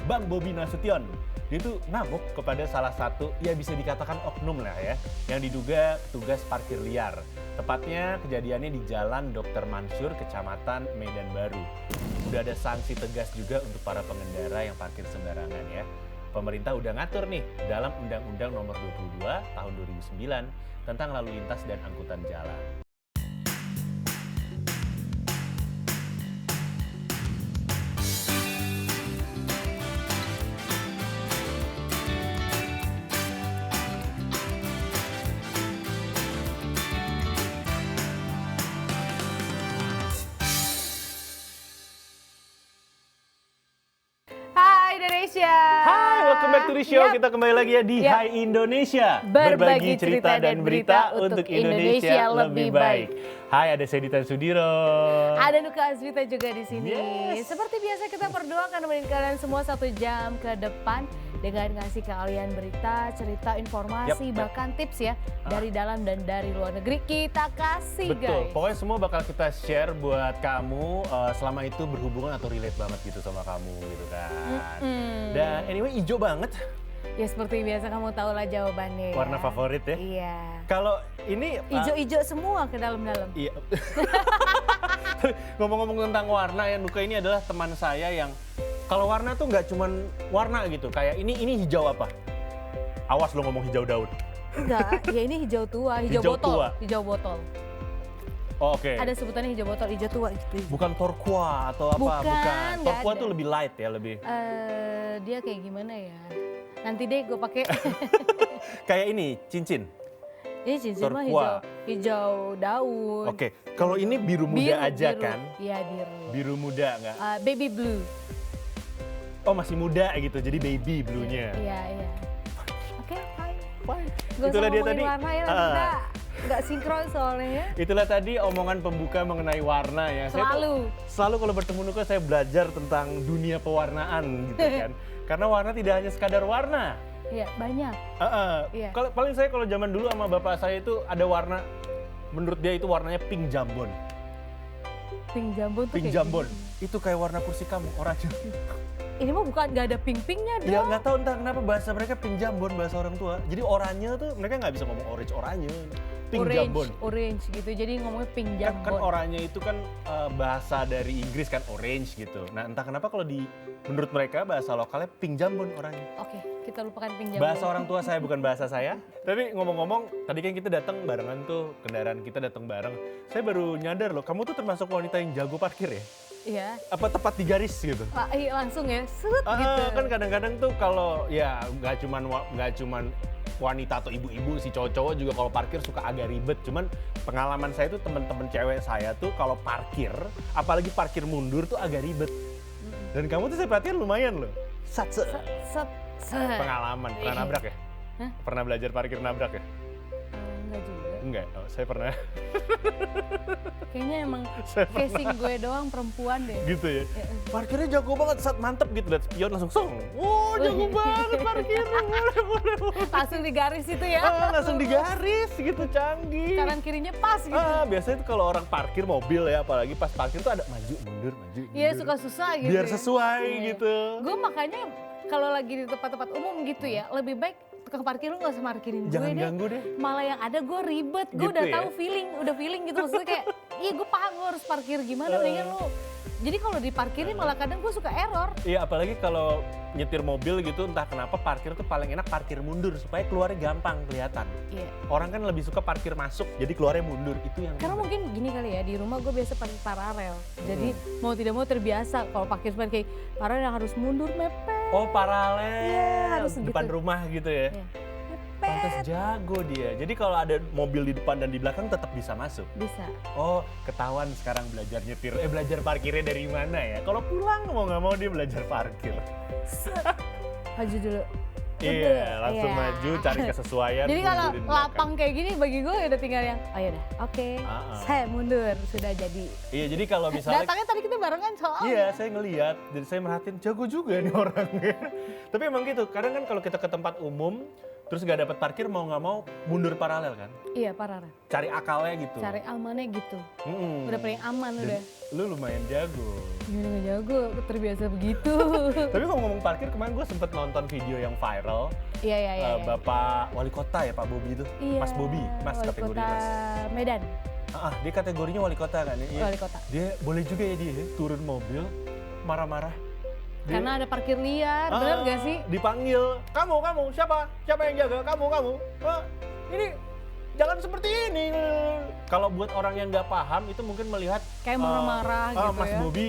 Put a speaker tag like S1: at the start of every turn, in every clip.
S1: Bang Bobi Nasution. Dia itu ngamuk kepada salah satu, ya bisa dikatakan oknum lah ya, yang diduga petugas parkir liar. Tepatnya kejadiannya di Jalan Dr. Mansur, Kecamatan Medan Baru. Udah ada sanksi tegas juga untuk para pengendara yang parkir sembarangan ya. Pemerintah udah ngatur nih dalam Undang-Undang Nomor 22 Tahun 2009 tentang lalu lintas dan angkutan jalan.
S2: Indonesia.
S1: Hai, welcome back to the show. Kita kembali lagi ya di Hai Indonesia.
S2: Berbagi cerita dan berita untuk Indonesia lebih baik.
S1: Hai, ada saya Ditan Sudiro.
S2: Ada Nuka Azwita juga di sini.
S1: Yes.
S2: Seperti biasa kita berdoa akan nemenin kalian semua 1 jam ke depan dengan ngasih kalian berita, cerita, informasi, bahkan tips ya dari dalam dan dari luar negeri kita kasih.
S1: Betul,
S2: guys.
S1: pokoknya semua bakal kita share buat kamu selama itu berhubungan atau relate banget gitu sama kamu gitu kan. Dan anyway hijau banget.
S2: Ya seperti biasa kamu tahu lah jawabannya.
S1: Warna favorit ya?
S2: Iya.
S1: Kalau ini
S2: hijau-hijau semua ke dalam-dalam.
S1: Iya. Ngomong-ngomong tentang warna ya, Nuka ini adalah teman saya yang kalau warna tuh nggak cuman warna gitu, kayak ini hijau apa? Awas lo ngomong hijau daun.
S2: Enggak, ya ini hijau tua, hijau botol.
S1: Tua.
S2: Hijau botol.
S1: Oh, oke.
S2: Ada sebutannya hijau botol, hijau tua gitu.
S1: Bukan turquoise atau apa?
S2: Bukan.
S1: Turquoise tuh lebih light ya, lebih.
S2: Dia kayak gimana ya? Nanti deh gue pakai.
S1: Kayak ini, cincin.
S2: Ini cincin mah hijau daun.
S1: Oke, kalau ini biru muda aja
S2: biru.
S1: kan?
S2: Iya biru.
S1: Biru muda nggak?
S2: Baby blue.
S1: Oh masih muda gitu, jadi baby blue-nya.
S2: Iya. Oke, fine.
S1: Itulah
S2: Gak usah
S1: dia
S2: ngomongin
S1: tadi.
S2: warna ya, nanti kita nggak sinkron soalnya ya.
S1: Itulah tadi omongan pembuka mengenai warna ya. Selalu kalau bertemu Nuka saya belajar tentang dunia pewarnaan gitu kan. Karena warna tidak hanya sekadar warna.
S2: Iya, banyak. Iya.
S1: Paling saya kalau zaman dulu sama bapak saya itu ada warna, menurut dia itu warnanya pink jambon.
S2: Pink jambon tuh
S1: Pink jambon. Itu kayak warna kursi kamu, oranye.
S2: Ini mah bukan, nggak ada pink-pinknya dong.
S1: Ya nggak tahu entah kenapa bahasa mereka pink jambon, bahasa orang tua. Jadi oranye tuh mereka nggak bisa ngomong orange oranye. Pink jambon.
S2: Orange gitu, jadi ngomongnya pink jambon.
S1: Kan oranye itu kan bahasa dari Inggris kan orange gitu. Nah entah kenapa kalau menurut mereka bahasa lokalnya pink jambon oranye.
S2: Oke, kita lupakan pink jambon.
S1: Bahasa orang tua saya bukan bahasa saya. Tapi ngomong-ngomong, tadi kan kita datang barengan tuh, kendaraan kita datang bareng. Saya baru nyadar loh, kamu tuh termasuk wanita yang jago parkir ya?
S2: Iya.
S1: Apa tepat di garis gitu?
S2: Iya langsung ya, set gitu.
S1: Kan kadang-kadang tuh kalau ya nggak cuman wanita atau ibu-ibu sih, cowok-cowok juga kalau parkir suka agak ribet. Cuman pengalaman saya tuh teman-teman cewek saya tuh kalau parkir, apalagi parkir mundur tuh agak ribet. Dan kamu tuh saya perhatiin lumayan loh. Set. Pengalaman, pernah nabrak ya?
S2: Hah?
S1: Pernah belajar parkir nabrak ya?
S2: Enggak juga.
S1: Enggak, saya pernah.
S2: Kayaknya emang casing gue doang perempuan deh.
S1: Gitu ya? Parkirnya jago banget, saat mantep gitu, liat spion langsung song. Wow, jago banget parkirnya, boleh.
S2: Langsung di garis itu ya?
S1: Langsung di garis gitu, canggih.
S2: Kanan kirinya pas gitu.
S1: Biasanya tuh kalau orang parkir mobil ya, apalagi pas parkir tuh ada maju, mundur.
S2: Iya, suka susah gitu.
S1: Biar
S2: ya.
S1: sesuai gitu.
S2: Gue makanya kalau lagi di tempat-tempat umum gitu ya, lebih baik tukang parkir lu gak usah parkirin
S1: Jangan
S2: gue deh.
S1: ganggu deh.
S2: Malah yang ada gue ribet, gue
S1: Gitu
S2: udah
S1: ya?
S2: tahu udah feeling gitu. Maksudnya kayak, iya gue paham gue harus parkir gimana, mendingan lu. Jadi kalau diparkirin malah kadang gue suka error.
S1: Iya, apalagi kalau nyetir mobil gitu, entah kenapa parkir tuh paling enak parkir mundur supaya keluarnya gampang kelihatan.
S2: Iya.
S1: Orang kan lebih suka parkir masuk, jadi keluarnya mundur. Itu yang
S2: Karena mungkin gini kali ya, di rumah gue biasa parkir paralel. Jadi mau tidak mau terbiasa kalau parkir kayak paralel yang harus mundur mepet.
S1: Oh, paralel.
S2: Iya, harus
S1: depan
S2: gitu.
S1: rumah gitu ya.
S2: Iya.
S1: Pantes jago dia. Jadi kalau ada mobil di depan dan di belakang tetap bisa masuk.
S2: Bisa.
S1: Oh, ketahuan sekarang belajar nyetir. Belajar parkirnya dari mana ya? Kalau pulang mau nggak mau dia belajar parkir.
S2: Maju dulu.
S1: Iya, langsung
S2: Iya.
S1: maju cari kesesuaian.
S2: Jadi kalau
S1: mundurin belakang.
S2: lapang kayak gini bagi gue udah tinggal yang, oh yaudah, oke, saya mundur, sudah jadi.
S1: Iya, jadi kalau misalnya
S2: Datangnya tadi kita barengan soalnya.
S1: iya, saya ngeliat, jadi saya merhatiin jago juga nih orangnya. Tapi emang gitu, kadang kan kalau kita ke tempat umum, terus gak dapet parkir mau nggak mau mundur paralel kan?
S2: Iya, paralel.
S1: Cari akalnya gitu.
S2: Cari amannya gitu.
S1: Mm-mm.
S2: Udah paling aman
S1: Dan
S2: udah.
S1: lu lumayan jago.
S2: Gimana gak jago, terbiasa begitu.
S1: Tapi ngomong parkir kemarin gue sempet nonton video yang viral.
S2: Iya.
S1: Bapak wali kota ya, Pak Bobi itu.
S2: Iya,
S1: Mas Bobi, Mas
S2: wali
S1: kategorinya
S2: kota
S1: Mas.
S2: Medan,
S1: Dia kategorinya wali kota kan? Iya.
S2: wali kota.
S1: Dia boleh juga ya dia turun mobil marah-marah. Dia-
S2: Karena ada parkir liar, bener gak sih?
S1: Dipanggil, kamu, siapa yang jaga? Kamu. Ini jangan seperti ini. Kalau buat orang yang nggak paham itu mungkin melihat
S2: Kayak marah-marah gitu
S1: Mas
S2: ya.
S1: Bobi,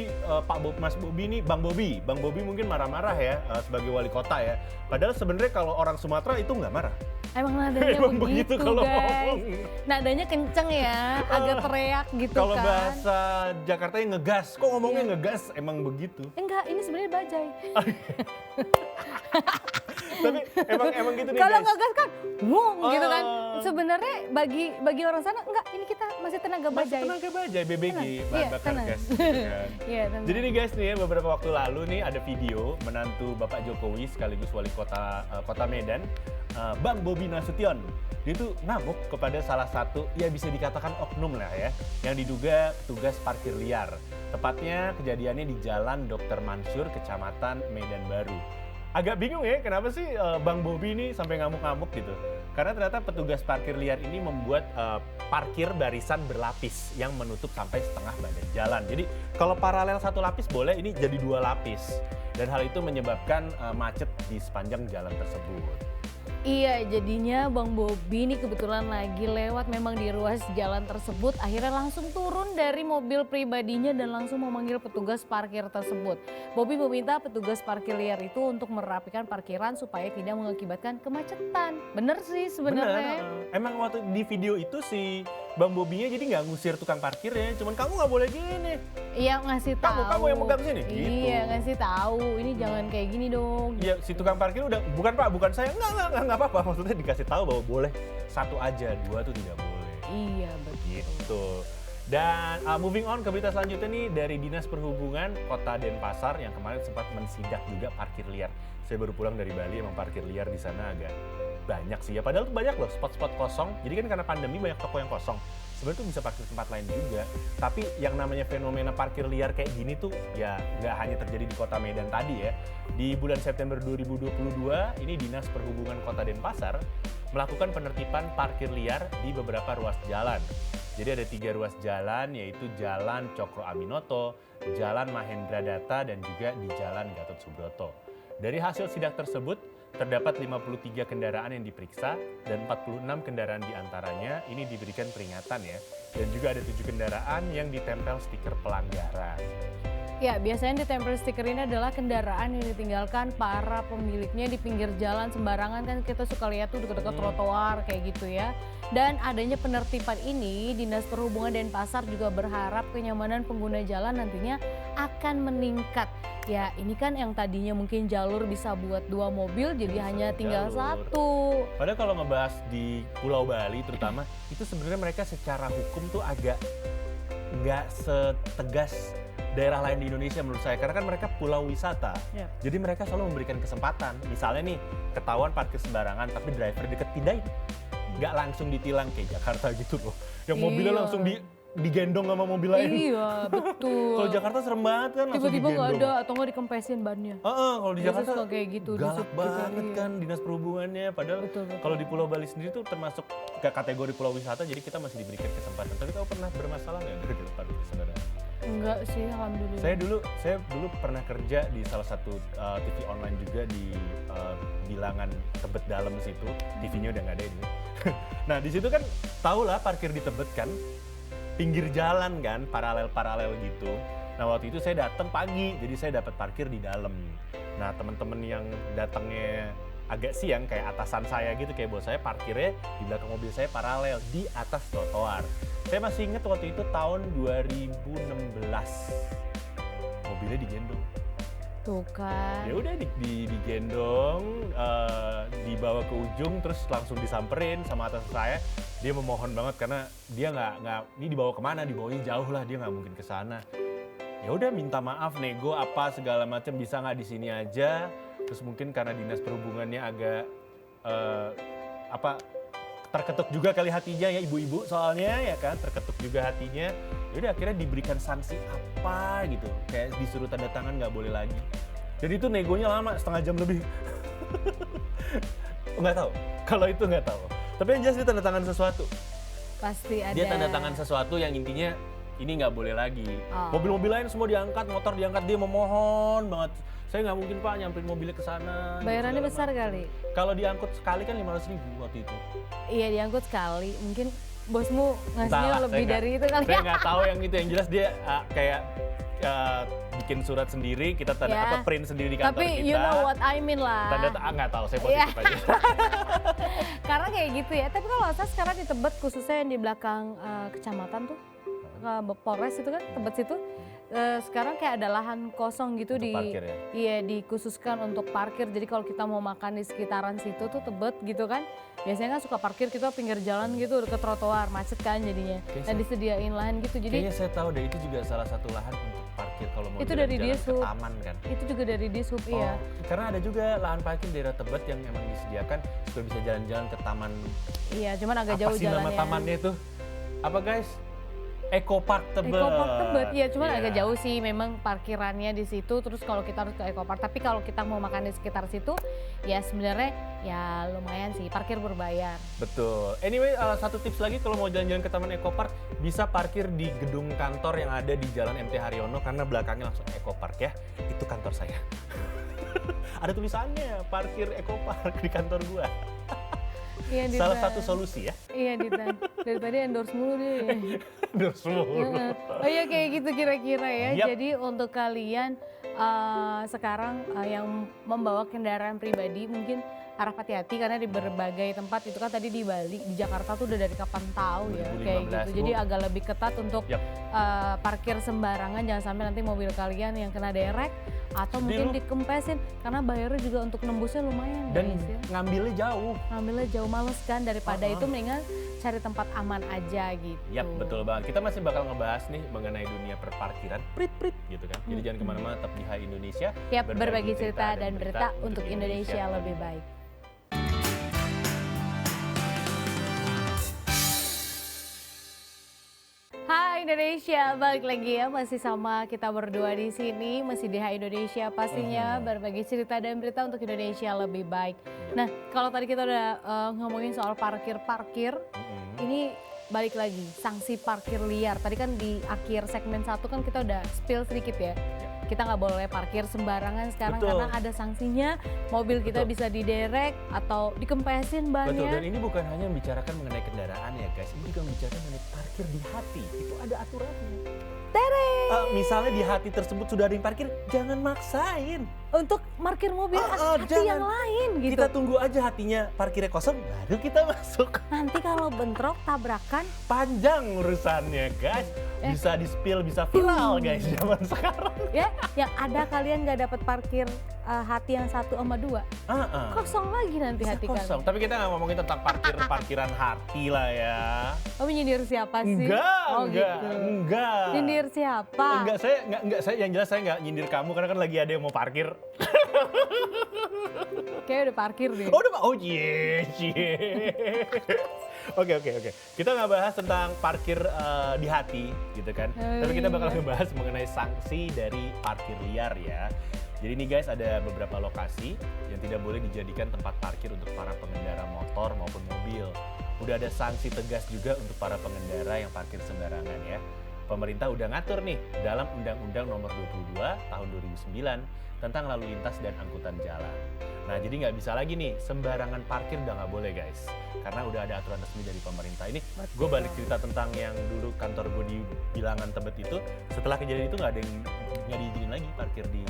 S1: Mas Bobi ini Bang Bobi mungkin marah-marah ya sebagai wali kota ya. Padahal sebenarnya kalau orang Sumatera itu nggak marah.
S2: Emang nadanya
S1: Emang
S2: begitu
S1: kalau
S2: guys.
S1: ngomong.
S2: Nadanya kenceng ya, agak teriak gitu
S1: Kalau
S2: kan.
S1: bahasa Jakartanya ngegas, kok ngomongnya ngegas emang begitu.
S2: Enggak, ini sebenarnya bajai.
S1: Tapi emang gitu nih
S2: Kalau
S1: guys.
S2: ngegas kan, wong gitu kan.
S1: Ah.
S2: Sebenarnya bagi orang sana enggak, ini kita masih tenaga
S1: Masih
S2: bajai.
S1: tenaga bajai, BBG,
S2: Tenang.
S1: bahan
S2: Iya,
S1: bakar
S2: tenang.
S1: gas. Gitu kan.
S2: Iya, tenang.
S1: Jadi nih guys nih ya, beberapa waktu lalu nih ada video menantu Bapak Jokowi sekaligus wali kota Kota Medan, Bang Bobi Nasution. Dia tuh ngamuk kepada salah satu, ya bisa dikatakan oknum lah ya, yang diduga petugas parkir liar. Tepatnya kejadiannya di Jalan Dr. Mansur, Kecamatan Medan Baru. Agak bingung ya, kenapa sih Bang Bobi ini sampai ngamuk-ngamuk gitu? Karena ternyata petugas parkir liar ini membuat parkir barisan berlapis yang menutup sampai setengah badan jalan. Jadi kalau paralel satu lapis boleh, ini jadi dua lapis. Dan hal itu menyebabkan macet di sepanjang jalan tersebut.
S2: Iya, jadinya Bang Bobi nih kebetulan lagi lewat memang di ruas jalan tersebut. Akhirnya langsung turun dari mobil pribadinya dan langsung memanggil petugas parkir tersebut. Bobi meminta petugas parkir liar itu untuk merapikan parkiran supaya tidak mengakibatkan kemacetan. Bener sih sebenarnya.
S1: Bener. Emang waktu di video itu si Bang Bobinya jadi nggak ngusir tukang parkirnya, cuman kamu nggak boleh gini.
S2: Iya, ngasih tahu.
S1: Kamu yang megang sini. Gitu.
S2: Iya, ngasih tahu. Ini jangan kayak gini dong.
S1: Ya si tukang parkir udah, bukan Pak, bukan saya, nggak apa-apa. Maksudnya dikasih tahu bahwa boleh satu aja, dua tuh tidak boleh.
S2: Iya, betul.
S1: Gitu. Dan moving on ke berita selanjutnya nih dari Dinas Perhubungan Kota Denpasar yang kemarin sempat mensidak juga parkir liar. Saya baru pulang dari Bali, emang parkir liar di sana agak banyak sih ya. Padahal tuh banyak loh spot-spot kosong. Jadi kan karena pandemi banyak toko yang kosong. Sebenarnya tuh bisa parkir tempat lain juga. Tapi yang namanya fenomena parkir liar kayak gini tuh ya nggak hanya terjadi di Kota Medan tadi ya. Di bulan September 2022 ini Dinas Perhubungan Kota Denpasar melakukan penertiban parkir liar di beberapa ruas jalan. Jadi ada 3 ruas jalan yaitu Jalan Cokro Aminoto, Jalan Mahendra Data dan juga di Jalan Gatot Subroto. Dari hasil sidak tersebut, terdapat 53 kendaraan yang diperiksa dan 46 kendaraan diantaranya ini diberikan peringatan ya. Dan juga ada 7 kendaraan yang ditempel stiker pelanggaran.
S2: Ya, biasanya ditempel stiker ini adalah kendaraan yang ditinggalkan para pemiliknya di pinggir jalan sembarangan, kan kita suka lihat tuh dekat-dekat trotoar kayak gitu ya. Dan adanya penertiban ini, Dinas Perhubungan Denpasar juga berharap kenyamanan pengguna jalan nantinya akan meningkat. Ya, ini kan yang tadinya mungkin jalur bisa buat 2 mobil jadi hanya tinggal
S1: jalur.
S2: 1.
S1: Padahal kalau ngebahas di Pulau Bali terutama, itu sebenarnya mereka secara hukum tuh agak nggak setegas daerah lain di Indonesia menurut saya, karena kan mereka pulau wisata.
S2: Ya.
S1: Jadi mereka selalu memberikan kesempatan. Misalnya nih, ketahuan parkir sembarangan tapi driver deket pindahin. Nggak langsung ditilang kayak Jakarta gitu loh. Yang mobilnya
S2: Iya.
S1: langsung digendong sama mobil lain.
S2: Iya, betul.
S1: Kalau Jakarta serem banget kan, langsung
S2: Tiba-tiba nggak
S1: digendong.
S2: ada atau nggak dikempesin bannya.
S1: Kalau di
S2: Biasa
S1: Jakarta
S2: suka kayak gitu,
S1: galak
S2: disut gitu,
S1: banget
S2: iya.
S1: kan dinas perhubungannya. Padahal
S2: Betul.
S1: kalau di Pulau Bali sendiri tuh termasuk ke kategori pulau wisata, jadi kita masih diberikan kesempatan. Tapi kamu pernah bermasalah nggak gara-gara parkir sembarangan?
S2: Enggak sih, alhamdulillah.
S1: Saya dulu pernah kerja di salah satu TV online juga di bilangan Tebet Dalam situ. TV-nya udah nggak ada ini. Nah di situ kan tau lah parkir di Tebet kan, pinggir jalan kan, paralel gitu. Nah waktu itu saya datang pagi, jadi saya dapat parkir di dalam. Nah teman-teman yang datangnya agak siang kayak atasan saya gitu, kayak bos saya, parkirnya di belakang mobil saya paralel di atas trotoar. Saya masih ingat waktu itu tahun 2016, mobilnya digendong.
S2: Tuh kan.
S1: Ya udah digendong, dibawa ke ujung, terus langsung disamperin sama atasan saya. Dia memohon banget karena dia nggak ini dibawa kemana, dibawanya jauh lah, dia nggak mungkin ke sana. Ya udah minta maaf, nego apa segala macam, bisa nggak di sini aja. Terus mungkin karena dinas perhubungannya agak terketuk juga kali hatinya ya, ibu-ibu soalnya ya kan, terketuk juga hatinya. Yaudah akhirnya diberikan sanksi apa gitu, kayak disuruh tanda tangan nggak boleh lagi. Dan itu negonya lama, setengah jam lebih. Nggak tahu, kalau itu nggak tahu. Tapi yang jelas dia tanda tangan sesuatu.
S2: Pasti ada.
S1: Dia tanda tangan sesuatu yang intinya ini nggak boleh lagi. Mobil-mobil lain semua diangkat, motor diangkat, dia memohon banget. Saya nggak mungkin Pak nyamperin mobilnya ke sana.
S2: Bayarannya besar kali.
S1: Kalau diangkut sekali kan 500.000 waktu itu.
S2: Iya diangkut sekali, mungkin bosmu ngasihnya
S1: Entahlah,
S2: lebih
S1: saya
S2: dari itu kali
S1: Saya
S2: ya.
S1: nggak tahu yang itu, yang jelas dia kayak bikin surat sendiri, kita tanda
S2: Ya.
S1: print sendiri di kantor
S2: Tapi
S1: kita.
S2: you know what I mean lah.
S1: Tanda nggak tahu, saya positif aja.
S2: Karena kayak gitu ya. Tapi kalau saya sekarang di Tebet khususnya yang di belakang kecamatan tuh, Polres itu kan Tebet situ. Sekarang kayak ada lahan kosong gitu
S1: Untuk parkir ya?
S2: Iya dikhususkan untuk parkir. Jadi kalau kita mau makan di sekitaran situ tuh Tebet gitu kan, biasanya kan suka parkir kita pinggir jalan gitu deket trotoar, macet kan jadinya. Dan disediain lahan gitu. Jadi
S1: Kayaknya saya tahu deh, itu juga salah satu lahan untuk parkir kalau mau
S2: itu
S1: jalan-jalan
S2: dari
S1: ke
S2: Dishub.
S1: taman kan.
S2: Itu juga dari Dishub iya.
S1: Karena ada juga lahan parkir di daerah Tebet yang emang disediakan supaya bisa jalan-jalan ke taman.
S2: Iya, cuman agak
S1: Apa
S2: jauh
S1: sih nama
S2: jalannya.
S1: tamannya itu? Apa guys? Eco Park Tebet.
S2: Eco Park Tebet, ya cuman
S1: Iya.
S2: agak jauh sih memang parkirannya di situ. Terus kalau kita harus ke Eco Park, tapi kalau kita mau makan di sekitar situ, ya sebenarnya ya lumayan sih parkir berbayar.
S1: Betul. Anyway, satu tips lagi kalau mau jalan-jalan ke Taman Eco Park, bisa parkir di gedung kantor yang ada di Jalan MT Haryono karena belakangnya langsung Eco Park ya. Itu kantor saya. Ada tulisannya parkir Eco Park di kantor gua.
S2: Iya,
S1: Salah satu solusi ya.
S2: Iya Dita, dari tadi endorse mulu dia.
S1: Endorse mulu.
S2: Oh iya kayak gitu kira-kira ya.
S1: Yap.
S2: Jadi untuk kalian sekarang yang membawa kendaraan pribadi mungkin harap hati-hati karena di berbagai tempat itu kan tadi di Bali, di Jakarta tuh udah dari kapan tahu ya kayak
S1: 2015,
S2: gitu. Jadi
S1: Bu.
S2: agak lebih ketat untuk
S1: Yap.
S2: parkir sembarangan, jangan sampai nanti mobil kalian yang kena derek atau mungkin dikempesin karena bayarnya juga untuk nembusnya lumayan
S1: Dan
S2: guys ya.
S1: ngambilnya jauh.
S2: Ngambilnya jauh males kan daripada itu mendingan cari tempat aman aja gitu.
S1: Yap, betul banget. Kita masih bakal ngebahas nih mengenai dunia perparkiran, prit-prit gitu kan. Jadi jangan kemana-mana, tetap di Hai Indonesia.
S2: Yap, berbagi cerita dan berita untuk Indonesia lebih baik. Hai Indonesia, balik lagi ya masih sama kita berdua di sini, masih di Hai Indonesia pastinya berbagi cerita dan berita untuk Indonesia lebih baik. Nah, kalau tadi kita udah ngomongin soal parkir-parkir, ini balik lagi sanksi parkir liar. Tadi kan di akhir segmen 1 kan kita udah spill sedikit ya. Kita nggak boleh parkir sembarangan sekarang.
S1: Betul.
S2: Karena ada sanksinya, mobil kita bisa diderek atau dikempesin bannya.
S1: Betul, dan ini bukan hanya membicarakan mengenai kendaraan ya guys, ini juga membicarakan mengenai parkir di hati. Itu ada aturannya. Misalnya di hati tersebut sudah ada yang parkir, jangan maksain.
S2: Untuk parkir mobil hati
S1: jangan.
S2: yang lain gitu.
S1: Kita tunggu aja hatinya parkirnya kosong, baru kita masuk.
S2: Nanti kalau bentrok, tabrakan,
S1: Panjang urusannya guys, bisa di-spill, bisa viral guys zaman sekarang.
S2: ya yang ada kalian nggak dapat parkir hati yang 1 sama 2. Kosong lagi nanti
S1: Bisa
S2: hati
S1: kosong.
S2: kalian.
S1: Tapi kita nggak ngomongin tentang parkiran hati lah ya.
S2: Kamu nyindir siapa sih?
S1: Enggak,
S2: Oh,
S1: enggak,
S2: gitu.
S1: enggak.
S2: Nyindir siapa?
S1: Enggak, saya yang jelas saya nggak nyindir kamu karena kan lagi ada yang mau parkir.
S2: Kayaknya udah parkir deh.
S1: Oke. Kita nggak bahas tentang parkir di hati gitu kan. Tapi kita bakal ngebahas mengenai sanksi dari parkir liar ya. Jadi nih guys, ada beberapa lokasi yang tidak boleh dijadikan tempat parkir untuk para pengendara motor maupun mobil. Udah ada sanksi tegas juga untuk para pengendara yang parkir sembarangan ya. Pemerintah udah ngatur nih dalam Undang-Undang Nomor 22 Tahun 2009 tentang lalu lintas dan angkutan jalan. Nah, jadi nggak bisa lagi nih sembarangan parkir, udah nggak boleh guys. Karena udah ada aturan resmi dari pemerintah. Ini gue balik cerita tentang yang dulu kantor gue di Bilangan Tebet itu. Setelah kejadian itu nggak ada yang nggak diizinin lagi parkir di.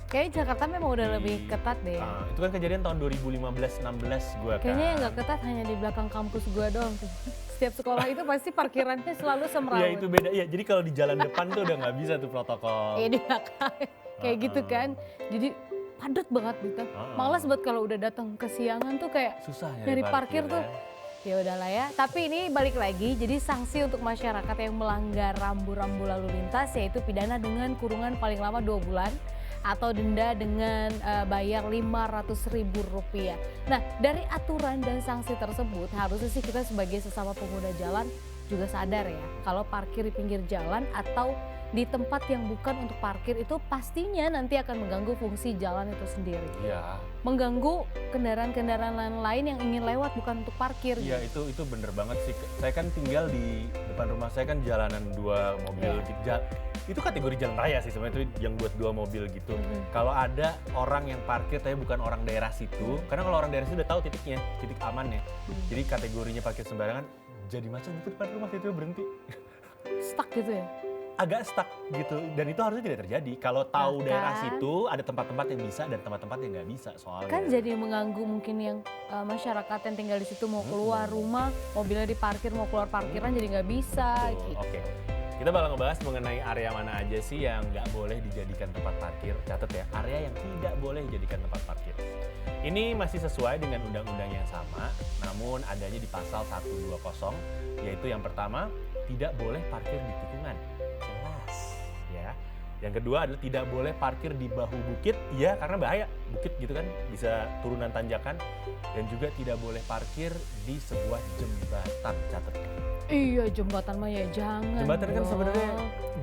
S2: Kayaknya Jakarta memang udah lebih ketat deh.
S1: Itu kan kejadian tahun 2015-16 gue kan.
S2: Kayaknya yang nggak ketat hanya di belakang kampus gua doang tuh. Setiap sekolah itu pasti parkirannya selalu semrawut.
S1: Ya itu beda, ya jadi kalau di jalan depan tuh udah nggak bisa tuh protokol.
S2: Iya di belakang. Kayak gitu kan. Jadi padat banget gitu. Malas banget kalau udah datang kesiangan tuh kayak
S1: Susah
S2: nyari parkir tuh.
S1: ya.
S2: Ya udahlah ya. Tapi ini balik lagi, jadi sanksi untuk masyarakat yang melanggar rambu-rambu lalu lintas yaitu pidana dengan kurungan paling lama 2 bulan atau denda dengan bayar Rp500.000. Nah, dari aturan dan sanksi tersebut harusnya sih kita sebagai sesama pengguna jalan juga sadar ya kalau parkir di pinggir jalan atau di tempat yang bukan untuk parkir itu pastinya nanti akan mengganggu fungsi jalan itu sendiri.
S1: Iya.
S2: Mengganggu kendaraan-kendaraan lain yang ingin lewat bukan untuk parkir.
S1: Iya
S2: gitu.
S1: itu bener banget sih. Saya kan tinggal di depan rumah saya kan jalanan 2 mobil. Itu kategori jalan raya sih sebenarnya, itu yang buat 2 mobil gitu. Kalau ada orang yang parkir tapi bukan orang daerah situ, karena kalau orang daerah situ udah tahu titiknya, titik amannya. Jadi kategorinya parkir sembarangan, jadi macam itu depan rumah itu berhenti.
S2: Stuck gitu ya.
S1: Agak stuck gitu, dan itu harusnya tidak terjadi. Kalau tahu
S2: Nah,
S1: daerah
S2: kan?
S1: situ ada tempat-tempat yang bisa dan tempat-tempat yang nggak bisa soalnya.
S2: Kan jadi mengganggu mungkin yang masyarakat yang tinggal di situ mau keluar rumah, mobilnya diparkir, mau keluar parkiran jadi nggak bisa.
S1: Betul,
S2: Gitu.
S1: Oke. Kita bakal ngebahas mengenai area mana aja sih yang nggak boleh dijadikan tempat parkir. Catat ya, area yang tidak boleh dijadikan tempat parkir. Ini masih sesuai dengan undang-undang yang sama, namun adanya di pasal 120, yaitu yang pertama, tidak boleh parkir di tikungan. Jelas, ya. Yang kedua adalah tidak boleh parkir di bahu bukit, ya karena bahaya. Bukit gitu kan, bisa turunan tanjakan. Dan juga tidak boleh parkir di sebuah jembatan, catat.
S2: Iya jembatan mah ya jangan.
S1: Jembatan kan
S2: dong.
S1: sebenarnya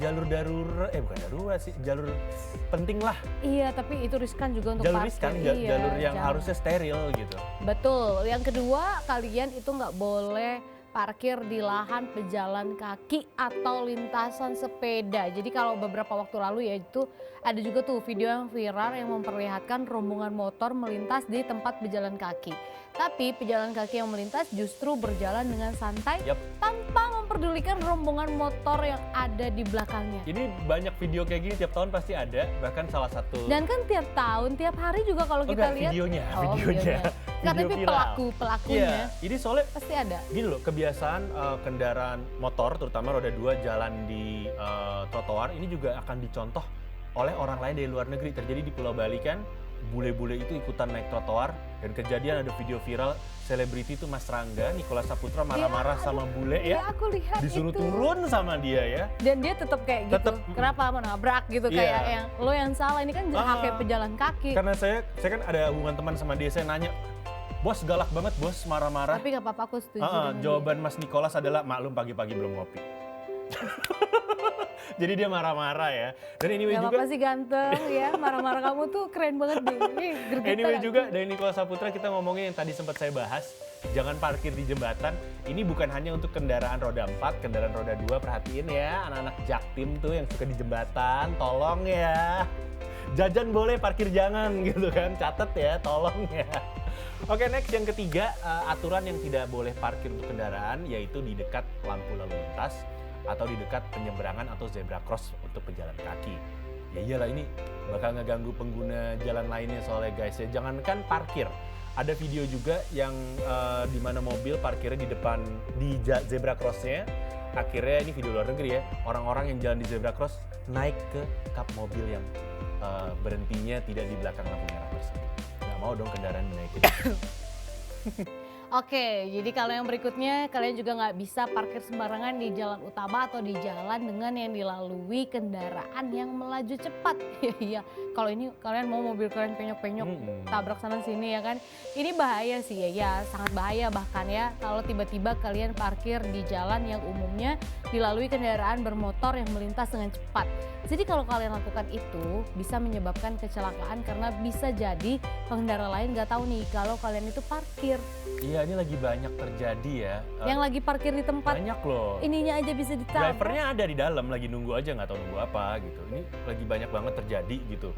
S1: jalur darurat, bukan darurat sih, jalur penting lah.
S2: Iya tapi itu riskan juga untuk
S1: Jalur
S2: parkir.
S1: riskan,
S2: Iya,
S1: jalur yang
S2: jangan.
S1: harusnya steril gitu.
S2: Betul. Yang kedua kalian itu nggak boleh parkir di lahan pejalan kaki atau lintasan sepeda. Jadi kalau beberapa waktu lalu yaitu ada juga tuh video yang viral yang memperlihatkan rombongan motor melintas di tempat pejalan kaki. Tapi pejalan kaki yang melintas justru berjalan dengan santai
S1: Yap.
S2: tanpa memperdulikan rombongan motor yang ada di belakangnya.
S1: Ini banyak video kayak gini tiap tahun pasti ada, bahkan salah satu.
S2: Dan kan tiap tahun, tiap hari juga kalau kita lihat.
S1: videonya,
S2: Oh,
S1: videonya.
S2: Nggak,
S1: Video
S2: tapi
S1: viral.
S2: pelakunya
S1: Iya, ini soalnya
S2: pasti ada.
S1: gini loh, kebiasaan kendaraan motor terutama roda 2 jalan di trotoar ini juga akan dicontoh oleh orang lain dari luar negeri. Terjadi di Pulau Bali kan, bule-bule itu ikutan naik trotoar dan kejadian ada video viral selebriti itu Mas Rangga, Nicholas Saputra marah-marah sama bule
S2: Ya
S1: ya.
S2: aku lihat
S1: Disuruh
S2: itu.
S1: turun sama dia ya.
S2: Dan dia tetap kayak gitu.
S1: Tetep,
S2: Kenapa menabrak gitu
S1: Iya.
S2: kayak yang lo yang salah, ini kan haknya pejalan kaki.
S1: Karena saya kan ada hubungan teman sama dia, saya nanya, bos galak banget bos, marah-marah.
S2: Tapi nggak apa-apa, aku setuju dengan
S1: Jawaban Mas Nicholas adalah maklum pagi-pagi belum ngopi. Jadi dia marah-marah ya. Dan
S2: dia.
S1: anyway
S2: Gak
S1: juga,
S2: apa-apa sih ganteng ya, marah-marah kamu tuh keren banget deh. Ini gergetan
S1: anyway
S2: aku.
S1: juga dari Nicholas Saputra kita ngomongin yang tadi sempat saya bahas. Jangan parkir di jembatan. Ini bukan hanya untuk kendaraan roda 4, kendaraan roda 2. Perhatiin ya anak-anak jaktim tuh yang suka di jembatan. Tolong ya. Jajan boleh, parkir jangan gitu kan. Catet ya, tolong ya. Oke, next yang ketiga, aturan yang tidak boleh parkir untuk kendaraan yaitu di dekat lampu lalu lintas atau di dekat penyeberangan atau zebra cross untuk pejalan kaki. Ya iyalah, ini bakal ngeganggu pengguna jalan lainnya soalnya guys ya. Jangankan parkir, ada video juga yang di mana mobil parkirnya di depan di zebra crossnya. Akhirnya ini video luar negeri ya, orang-orang yang jalan di zebra cross naik ke kap mobil yang berhentinya tidak di belakang lampu merah tersebut. Nggak mau dong kendaraan dinaikin.
S2: Oke, jadi kalau yang berikutnya kalian juga nggak bisa parkir sembarangan di jalan utama atau di jalan dengan yang dilalui kendaraan yang melaju cepat. Iya, kalau ini kalian mau mobil kalian penyok-penyok tabrak sana sini ya kan. Ini bahaya sih ya, sangat bahaya bahkan ya kalau tiba-tiba kalian parkir di jalan yang umumnya dilalui kendaraan bermotor yang melintas dengan cepat. Jadi kalau kalian lakukan itu bisa menyebabkan kecelakaan karena bisa jadi pengendara lain nggak tahu nih kalau kalian itu parkir.
S1: Iya, ini lagi banyak terjadi ya.
S2: Yang lagi parkir di tempat
S1: Banyak loh.
S2: ininya aja bisa ditabrak.
S1: Drivernya ada di dalam, lagi nunggu aja, nggak tahu nunggu apa gitu. Ini lagi banyak banget terjadi gitu.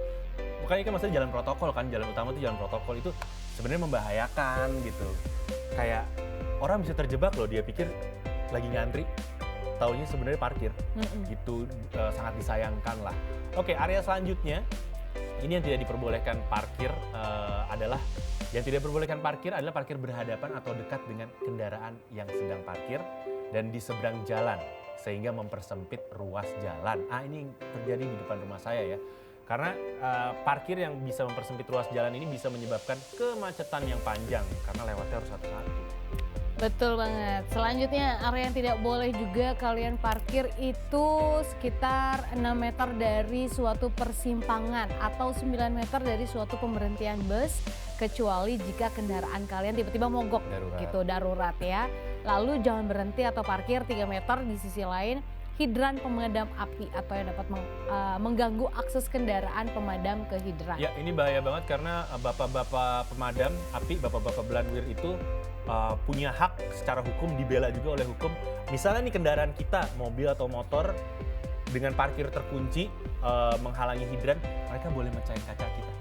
S1: Makanya kan maksudnya jalan protokol kan, jalan utama tuh jalan protokol itu sebenarnya membahayakan gitu. Kayak orang bisa terjebak loh, dia pikir lagi ngantri, taunya sebenarnya parkir. Gitu, sangat disayangkan lah. Oke, area selanjutnya ini yang tidak diperbolehkan parkir adalah parkir berhadapan atau dekat dengan kendaraan yang sedang parkir dan di seberang jalan sehingga mempersempit ruas jalan. Ini yang terjadi di depan rumah saya ya. Karena parkir yang bisa mempersempit ruas jalan ini bisa menyebabkan kemacetan yang panjang karena lewatnya harus satu-satu.
S2: Betul banget. Selanjutnya area yang tidak boleh juga kalian parkir itu sekitar 6 meter dari suatu persimpangan atau 9 meter dari suatu pemberhentian bus kecuali jika kendaraan kalian tiba-tiba mogok
S1: Darurat.
S2: gitu, darurat ya. Lalu jangan berhenti atau parkir 3 meter di sisi lain hidran pemadam api atau yang dapat mengganggu akses kendaraan pemadam ke hidran.
S1: Ya, ini bahaya banget karena bapak-bapak pemadam api, bapak-bapak Belandwir itu punya hak secara hukum, dibela juga oleh hukum. Misalnya nih kendaraan kita, mobil atau motor dengan parkir terkunci menghalangi hidran, mereka boleh mecahin kaca kita.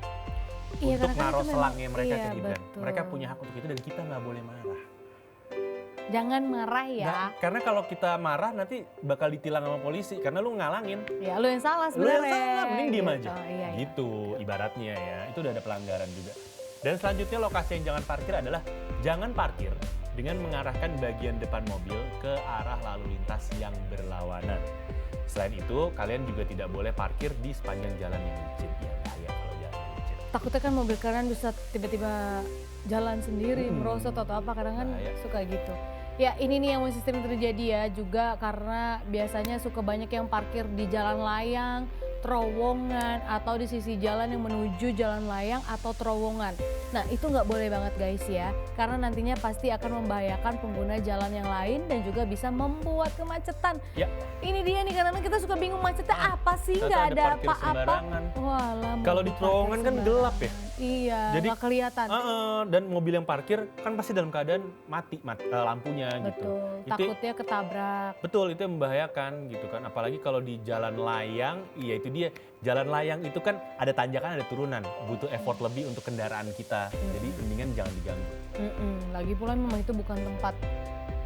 S2: Iya,
S1: Untuk
S2: karena kan
S1: naruh
S2: itu
S1: selangnya mereka
S2: iya,
S1: ke hidran.
S2: betul.
S1: Mereka punya hak untuk itu dan kita nggak boleh marah.
S2: Jangan marah ya.
S1: Nah, karena kalau kita marah nanti bakal ditilang sama polisi karena lu ngalangin.
S2: Ya lu yang salah
S1: Lu yang
S2: sebenarnya.
S1: salah, mending diem
S2: gitu.
S1: aja.
S2: Iya, iya.
S1: Gitu ibaratnya ya. Itu udah ada pelanggaran juga. Dan selanjutnya lokasi yang jangan parkir adalah jangan parkir dengan mengarahkan bagian depan mobil ke arah lalu lintas yang berlawanan. Selain itu, kalian juga tidak boleh parkir di sepanjang jalan yang licin. Ya bahaya kalau jalan yang licin.
S2: Takutnya kan mobil kalian bisa tiba-tiba jalan sendiri, merosot atau apa, kadang kan
S1: Bahaya.
S2: suka gitu. Ya ini nih yang masih sering terjadi ya, juga karena biasanya suka banyak yang parkir di jalan layang, terowongan, atau di sisi jalan yang menuju jalan layang atau terowongan. Nah itu nggak boleh banget guys ya, karena nantinya pasti akan membahayakan pengguna jalan yang lain dan juga bisa membuat kemacetan.
S1: Ya.
S2: Ini dia nih, karena kita suka bingung macetnya apa sih,
S1: Ternyata
S2: nggak
S1: ada
S2: ada
S1: parkir
S2: apa-apa.
S1: sembarangan.
S2: Walah,
S1: Kalau di
S2: mobil
S1: terowongan
S2: parkir
S1: kan gelap ya?
S2: sembarangan. Iya,
S1: Jadi,
S2: nggak kelihatan.
S1: Dan mobil yang parkir kan pasti dalam keadaan mati lampunya gitu.
S2: Betul,
S1: Itu-
S2: takutnya ketabrak.
S1: Betul, itu yang membahayakan gitu kan. Apalagi kalau di jalan layang, iya itu dia. Jalan layang itu kan ada tanjakan, ada turunan. Butuh effort lebih untuk kendaraan kita. Jadi mendingan jangan diganggu.
S2: Lagi pula memang itu bukan tempat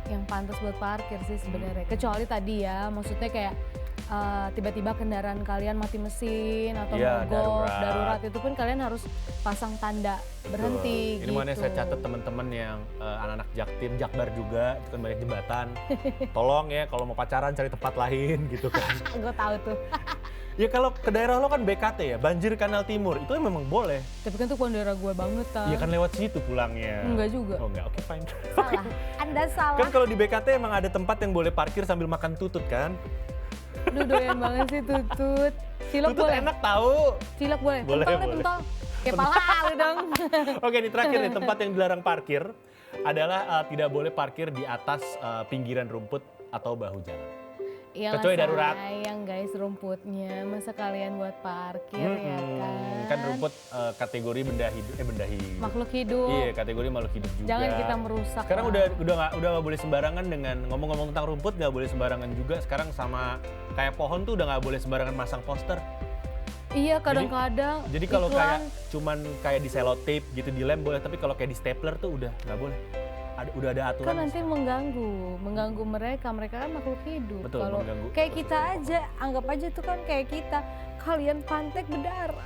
S2: yang pantas buat parkir sih sebenarnya. Kecuali tadi ya, maksudnya kayak tiba-tiba kendaraan kalian mati mesin atau
S1: Iya,
S2: mogok,
S1: darurat.
S2: darurat itu pun kalian harus pasang tanda berhenti
S1: Betul. Ini
S2: gitu.
S1: mana saya catat teman-teman yang anak-anak jaktim, jakbar juga, itu kan banyak jembatan. Tolong ya kalau mau pacaran cari tempat lain gitu kan.
S2: Gue tahu tuh.
S1: Ya kalau ke daerah lo kan BKT ya, Banjir Kanal Timur, itu memang boleh.
S2: Tapi kan tuh bukan daerah gue banget kan.
S1: Iya kan lewat situ pulangnya.
S2: Enggak juga.
S1: Oh enggak, oke fine.
S2: Salah. Anda salah.
S1: Kan kalau di BKT emang ada tempat yang boleh parkir sambil makan tutut kan?
S2: Aduh doyan banget sih tutut. Cilok
S1: Tutut
S2: boleh?
S1: enak tahu.
S2: Cilok boleh?
S1: Boleh,
S2: Pentol deh,
S1: boleh.
S2: pentol. Kayak pala lu dong.
S1: Oke, ini terakhir nih, tempat yang dilarang parkir adalah tidak boleh parkir di atas pinggiran rumput atau bahu jalan.
S2: Iyalah
S1: Kecuali darurat.
S2: sayang guys rumputnya, masa kalian buat parkir ya kan?
S1: Kan rumput kategori benda hidup.
S2: Makhluk hidup.
S1: Iya, kategori makhluk hidup juga.
S2: Jangan kita merusak.
S1: Sekarang
S2: lah.
S1: udah nggak boleh sembarangan dengan ngomong-ngomong tentang rumput, nggak boleh sembarangan juga. Sekarang sama kayak pohon tuh udah nggak boleh sembarangan masang poster.
S2: Iya kadang-kadang.
S1: Jadi kalau
S2: iklan,
S1: kayak cuman kayak di selotip gitu dilem boleh, tapi kalau kayak di stapler tuh udah nggak boleh. Udah ada aturan.
S2: kan nanti mengganggu mereka kan makhluk hidup.
S1: Betul,
S2: Kalau
S1: mengganggu
S2: kayak
S1: ekosistem.
S2: kita aja, anggap aja itu kan kayak kita. Kalian pantek berdarah.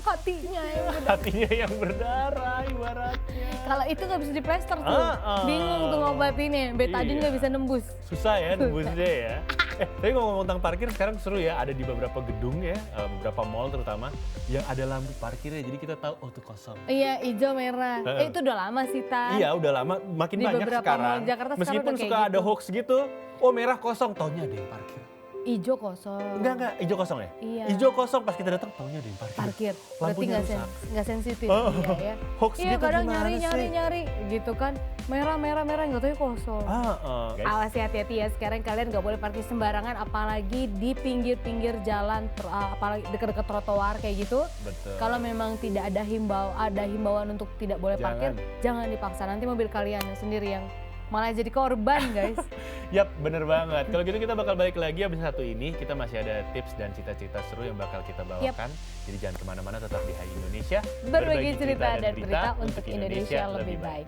S2: Hatinya yang berdarah.
S1: Hatinya yang berdarah ibaratnya.
S2: Kalau itu nggak bisa diplester tuh. Bingung tuh ngobatinnya. Betadine
S1: Iya.
S2: nggak bisa nembus.
S1: Susah ya nembusnya ya. Tapi ngomong tentang parkir sekarang seru ya. Ada di beberapa gedung ya, beberapa mall terutama yang ada lampu parkirnya. Jadi kita tahu oh tuh kosong.
S2: Iya, hijau merah. Itu udah lama sih Tan.
S1: Iya udah lama, makin
S2: Di
S1: banyak
S2: beberapa
S1: sekarang.
S2: mall Jakarta sekarang
S1: Meskipun
S2: udah kayak
S1: suka ada
S2: gitu.
S1: hoax gitu, oh merah kosong, taunya ada yang parkir.
S2: Ijo kosong.
S1: Enggak, hijau kosong ya?
S2: Iya.
S1: Hijau kosong pas kita datang taunya ada yang parkir.
S2: Parkir. Berarti
S1: Lampunya rusak.
S2: nggak sensitif
S1: Oh,
S2: iya ya.
S1: hoax
S2: Iya
S1: gitu
S2: kadang
S1: gimana sih?
S2: nyari gitu kan. Merah nggak tahu kosong.
S1: Guys.
S2: Awas hati-hati ya, sekarang kalian nggak boleh parkir sembarangan apalagi di pinggir-pinggir jalan apalagi dekat-dekat trotoar kayak gitu.
S1: Betul.
S2: Kalau memang tidak ada himbauan untuk tidak boleh parkir, jangan dipaksa. Nanti mobil kalian sendiri yang malah jadi korban, guys.
S1: Yap, bener banget. Kalau gitu kita bakal balik lagi abis satu ini. Kita masih ada tips dan cita-cita seru yang bakal kita bawakan. Jadi jangan kemana-mana, tetap di Hai Indonesia.
S2: Berbagi cerita dan berita untuk Indonesia lebih baik.